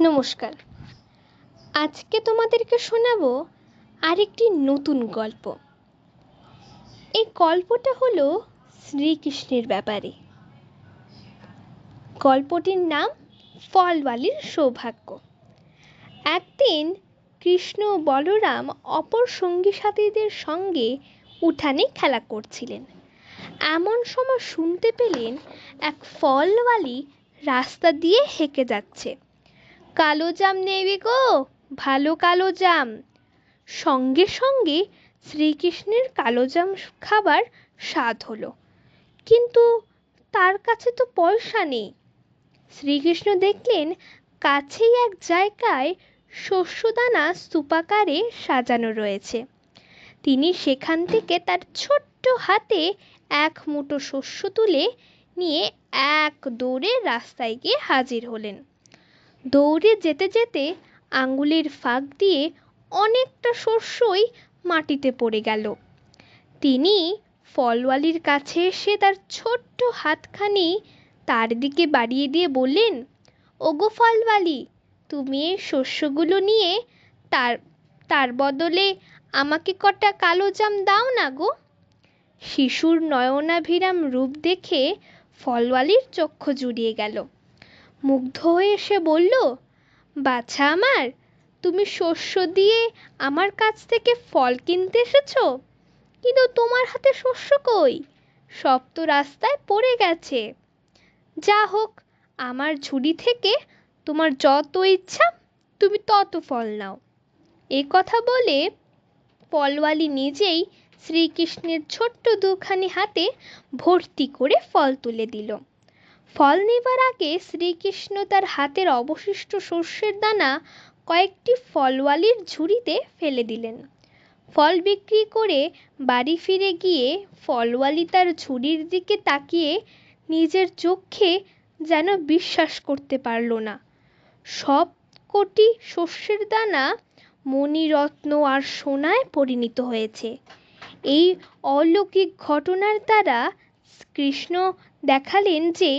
নমস্কার। আজকে তোমাদেরকে শোনাবো আরেকটি নতুন গল্প। এই গল্পটা হলো শ্রীকৃষ্ণের ব্যাপারে। গল্পটির নাম ফলওয়ালির সৌভাগ্য। একদিন কৃষ্ণ ও বলরাম অপর সঙ্গী সাথীদের সঙ্গে উঠানে খেলা করছিলেন। এমন সময় শুনতে পেলেন এক ফলওয়ালি রাস্তা দিয়ে হেঁকে যাচ্ছে। কালো জাম নেবে গো, ভালো কালো জাম। সঙ্গে সঙ্গে শ্রীকৃষ্ণের কালো জাম খাবার স্বাদ হলো, কিন্তু তার কাছে তো পয়সা নেই। শ্রীকৃষ্ণ দেখলেন কাছেই এক জায়গায় শস্যদানা স্তূপাকারে সাজানো রয়েছে। তিনি সেখান থেকে তার ছোট্ট হাতে এক মুঠো শস্য তুলে নিয়ে এক দৌড়ে রাস্তায় গিয়ে হাজির হলেন। দৌড়ে যেতে যেতে আঙুলের ফাঁক দিয়ে অনেকটা শস্যই মাটিতে পড়ে গেল। তিনি ফলওয়ালির কাছে এসে তার ছোট্ট হাতখানি তার দিকে বাড়িয়ে দিয়ে বললেন, ওগো ফলওয়ালি, তুমি এই শস্যগুলো নিয়ে তার বদলে আমাকে কটা কালো জাম দাও না গো। শিশুর নয়নাভিরাম রূপ দেখে ফলওয়ালির চক্ষু জুড়িয়ে গেল। মুগ্ধ হয়ে সে বলল, বাছা আমার, তুমি শস্য দিয়ে আমার কাছ থেকে ফল কিনতে এসেছো, কিন্তু তোমার হাতে শস্য কই? সব তো রাস্তায় পড়ে গেছে। যা হোক, আমার ঝুড়ি থেকে তোমার যত ইচ্ছা তুমি তত ফল নাও। এ কথা বলে ফলওয়ালি নিজেই শ্রীকৃষ্ণের ছোট্ট দুখানি হাতে ভর্তি করে ফল তুলে দিল। ফল নেবার আগে শ্রীকৃষ্ণ তার হাতের অবশিষ্ট শস্যের দানা কয়েকটি ফলওয়ালির ঝুড়িতে ফেলে দিলেন। ফল বিক্রি করে বাড়ি ফিরে গিয়ে ফলওয়ালি তার ঝুড়ির দিকে তাকিয়ে নিজের চোখে যেন বিশ্বাস করতে পারল না। সব কটি শস্যের দানা মণিরত্ন আর সোনায় পরিণত হয়েছে। এই অলৌকিক ঘটনার দ্বারা কৃষ্ণ দেখালেন যে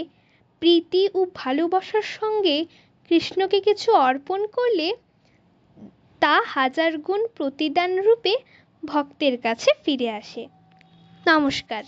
প্রীতি ও ভালোবাসার সঙ্গে কৃষ্ণকে কিছু অর্পণ করলে তা হাজার গুণ প্রতিদান রূপে ভক্তের কাছে ফিরে আসে। নমস্কার।